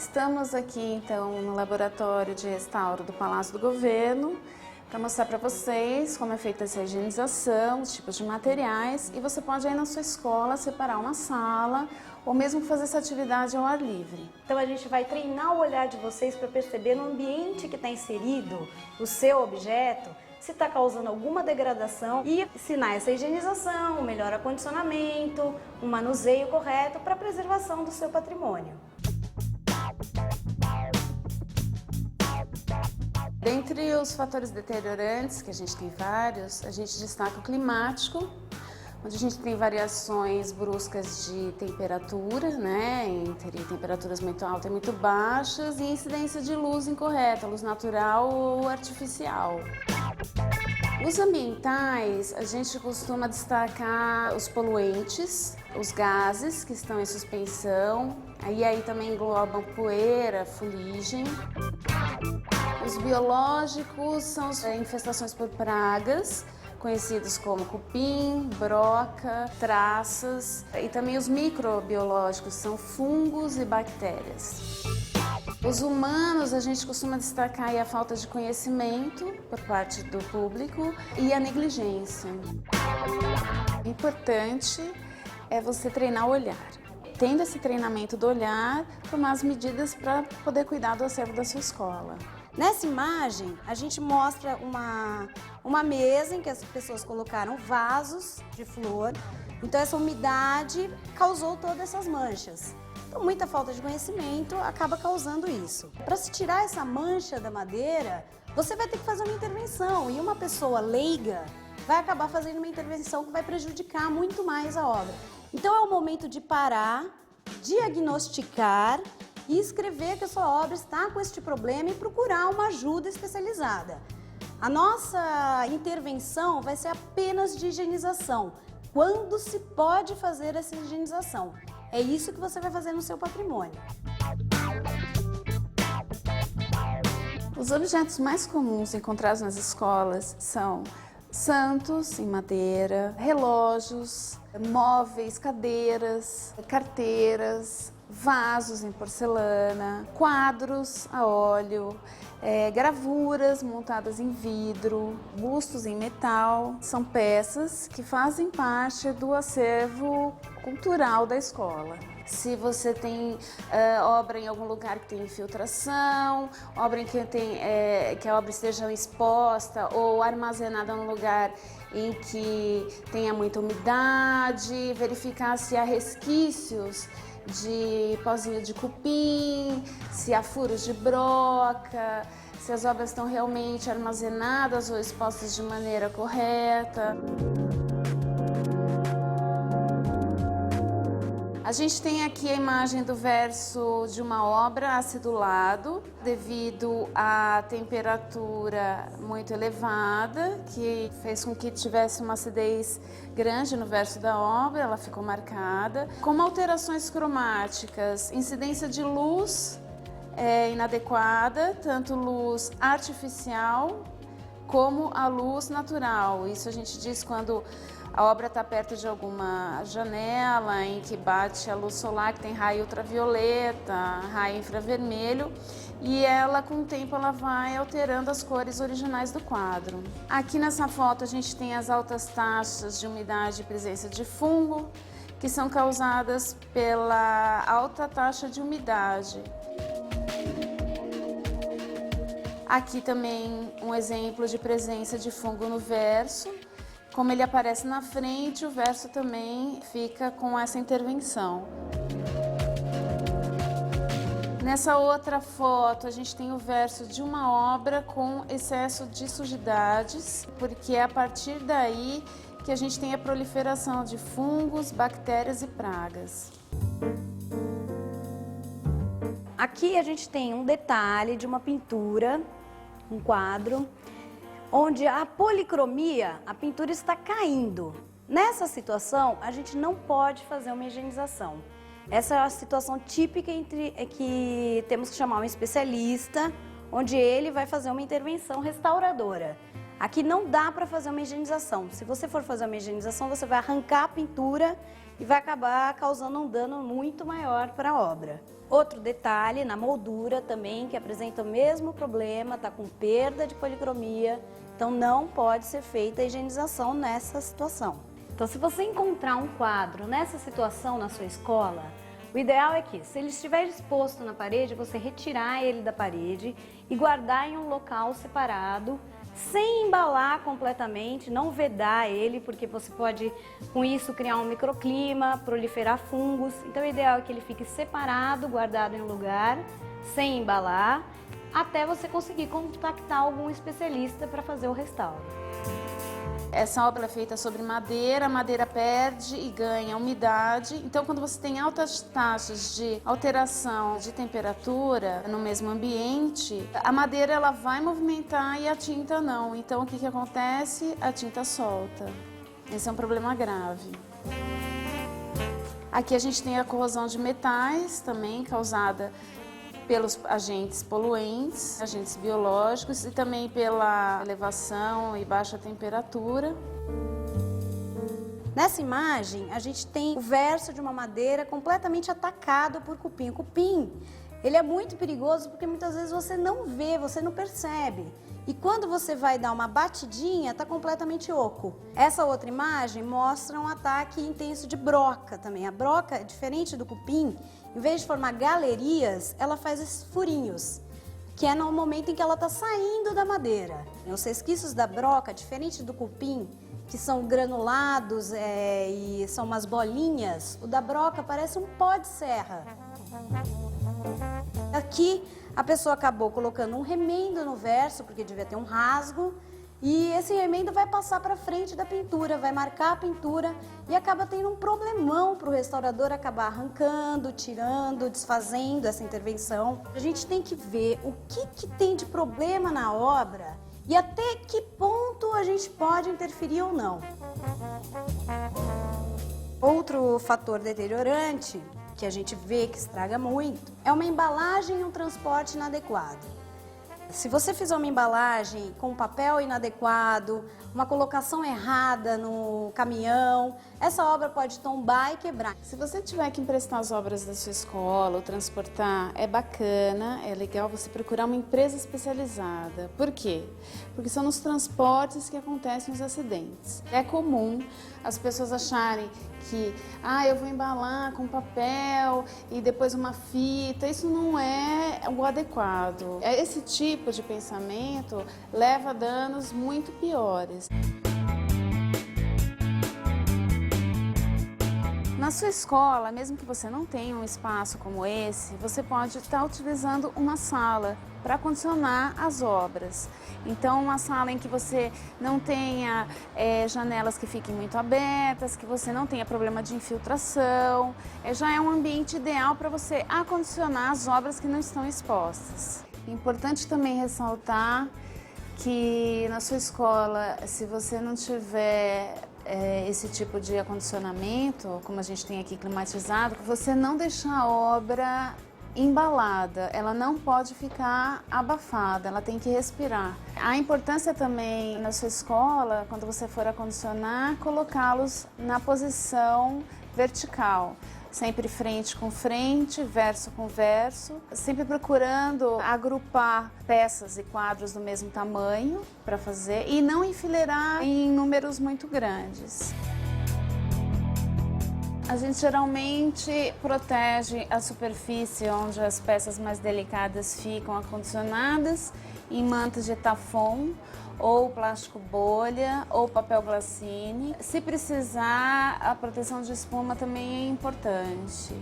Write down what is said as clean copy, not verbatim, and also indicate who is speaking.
Speaker 1: Estamos aqui então no laboratório de restauro do Palácio do Governo para mostrar para vocês como é feita essa higienização, os tipos de materiais, e você pode aí na sua escola separar uma sala ou mesmo fazer essa atividade ao ar livre.
Speaker 2: Então a gente vai treinar o olhar de vocês para perceber no ambiente que está inserido o seu objeto, se está causando alguma degradação e ensinar essa higienização, um melhor acondicionamento, um manuseio correto para a preservação do seu patrimônio.
Speaker 1: Dentre os fatores deteriorantes, que a gente tem vários, a gente destaca o climático, onde a gente tem variações bruscas de temperatura, né, entre temperaturas muito altas e muito baixas, e incidência de luz incorreta, luz natural ou artificial. Os ambientais, a gente costuma destacar os poluentes, os gases que estão em suspensão, aí também englobam poeira, fuligem. Os biológicos são as infestações por pragas, conhecidos como cupim, broca, traças, e também os microbiológicos, são fungos e bactérias. Os humanos, a gente costuma destacar aí a falta de conhecimento por parte do público e a negligência. O importante é você treinar o olhar. Tendo esse treinamento do olhar, tomar as medidas para poder cuidar do acervo da sua escola.
Speaker 2: Nessa imagem, a gente mostra uma mesa em que as pessoas colocaram vasos de flor. Então essa umidade causou todas essas manchas. Então muita falta de conhecimento acaba causando isso. Para se tirar essa mancha da madeira, você vai ter que fazer uma intervenção. E uma pessoa leiga vai acabar fazendo uma intervenção que vai prejudicar muito mais a obra. Então é o momento de parar, diagnosticar e escrever que a sua obra está com este problema e procurar uma ajuda especializada. A nossa intervenção vai ser apenas de higienização. Quando se pode fazer essa higienização? É isso que você vai fazer no seu patrimônio.
Speaker 1: Os objetos mais comuns encontrados nas escolas são santos em madeira, relógios, móveis, cadeiras, carteiras, vasos em porcelana, quadros a óleo, gravuras montadas em vidro, bustos em metal. São peças que fazem parte do acervo cultural da escola. Se você tem obra em algum lugar que tem infiltração, obra em que a obra esteja exposta ou armazenada num lugar em que tenha muita umidade, verificar se há resquícios de pozinho de cupim, se há furos de broca, se as obras estão realmente armazenadas ou expostas de maneira correta. A gente tem aqui a imagem do verso de uma obra acidulado, devido à temperatura muito elevada, que fez com que tivesse uma acidez grande no verso da obra, ela ficou marcada. Como alterações cromáticas, incidência de luz inadequada, tanto luz artificial como a luz natural. Isso a gente diz quando a obra está perto de alguma janela em que bate a luz solar, que tem raio ultravioleta, raio infravermelho, e ela, com o tempo, ela vai alterando as cores originais do quadro. Aqui nessa foto a gente tem as altas taxas de umidade e presença de fungo, que são causadas pela alta taxa de umidade. Aqui também um exemplo de presença de fungo no verso. Como ele aparece na frente, o verso também fica com essa intervenção. Nessa outra foto, a gente tem o verso de uma obra com excesso de sujidades, porque é a partir daí que a gente tem a proliferação de fungos, bactérias e pragas.
Speaker 2: Aqui a gente tem um detalhe de uma pintura, um quadro, onde a policromia, a pintura está caindo. Nessa situação, a gente não pode fazer uma higienização. Essa é a situação típica que temos que chamar um especialista, onde ele vai fazer uma intervenção restauradora. Aqui não dá para fazer uma higienização. Se você for fazer uma higienização, você vai arrancar a pintura e vai acabar causando um dano muito maior para a obra. Outro detalhe, na moldura também, que apresenta o mesmo problema, está com perda de policromia, então não pode ser feita a higienização nessa situação. Então, se você encontrar um quadro nessa situação na sua escola, o ideal é que, se ele estiver exposto na parede, você retirar ele da parede e guardar em um local separado, sem embalar completamente, não vedar ele, porque você pode, com isso, criar um microclima, proliferar fungos. Então, o ideal é que ele fique separado, guardado em um lugar, sem embalar, até você conseguir contactar algum especialista para fazer o restauro.
Speaker 1: Essa obra é feita sobre madeira, a madeira perde e ganha umidade. Então, quando você tem altas taxas de alteração de temperatura no mesmo ambiente, a madeira ela vai movimentar e a tinta não. Então, o que acontece? A tinta solta. Esse é um problema grave. Aqui a gente tem a corrosão de metais, também causada pelos agentes poluentes, agentes biológicos e também pela elevação e baixa temperatura.
Speaker 2: Nessa imagem, a gente tem o verso de uma madeira completamente atacado por cupim. O cupim, ele é muito perigoso porque muitas vezes você não vê, você não percebe. E quando você vai dar uma batidinha, está completamente oco. Essa outra imagem mostra um ataque intenso de broca também. A broca, diferente do cupim, em vez de formar galerias, ela faz esses furinhos, que é no momento em que ela está saindo da madeira. Os resquícios da broca, diferente do cupim, que são granulados e são umas bolinhas, o da broca parece um pó de serra. Aqui a pessoa acabou colocando um remendo no verso, porque devia ter um rasgo, e esse remendo vai passar para frente da pintura, vai marcar a pintura e acaba tendo um problemão para o restaurador acabar arrancando, tirando, desfazendo essa intervenção. A gente tem que ver o que tem de problema na obra e até que ponto a gente pode interferir ou não. Outro fator deteriorante que a gente vê que estraga muito é uma embalagem e um transporte inadequado. Se você fizer uma embalagem com papel inadequado, uma colocação errada no caminhão, essa obra pode tombar e quebrar.
Speaker 1: Se você tiver que emprestar as obras da sua escola ou transportar, é bacana, é legal você procurar uma empresa especializada. Por quê? Porque são nos transportes que acontecem os acidentes. É comum as pessoas acharem que eu vou embalar com papel e depois uma fita. Isso não é o adequado. Esse tipo de pensamento leva a danos muito piores. Na sua escola, mesmo que você não tenha um espaço como esse, você pode estar utilizando uma sala para condicionar as obras. Então, uma sala em que você não tenha janelas que fiquem muito abertas, que você não tenha problema de infiltração, já é um ambiente ideal para você acondicionar as obras que não estão expostas. É importante também ressaltar que na sua escola, se você não tiver esse tipo de acondicionamento, como a gente tem aqui climatizado, você não deixar a obra embalada, ela não pode ficar abafada, ela tem que respirar. A importância também na sua escola, quando você for acondicionar, colocá-los na posição vertical. Sempre frente com frente, verso com verso, sempre procurando agrupar peças e quadros do mesmo tamanho para fazer e não enfileirar em números muito grandes. A gente geralmente protege a superfície onde as peças mais delicadas ficam acondicionadas em mantas de tafon, ou plástico bolha, ou papel glacine. Se precisar, a proteção de espuma também é importante.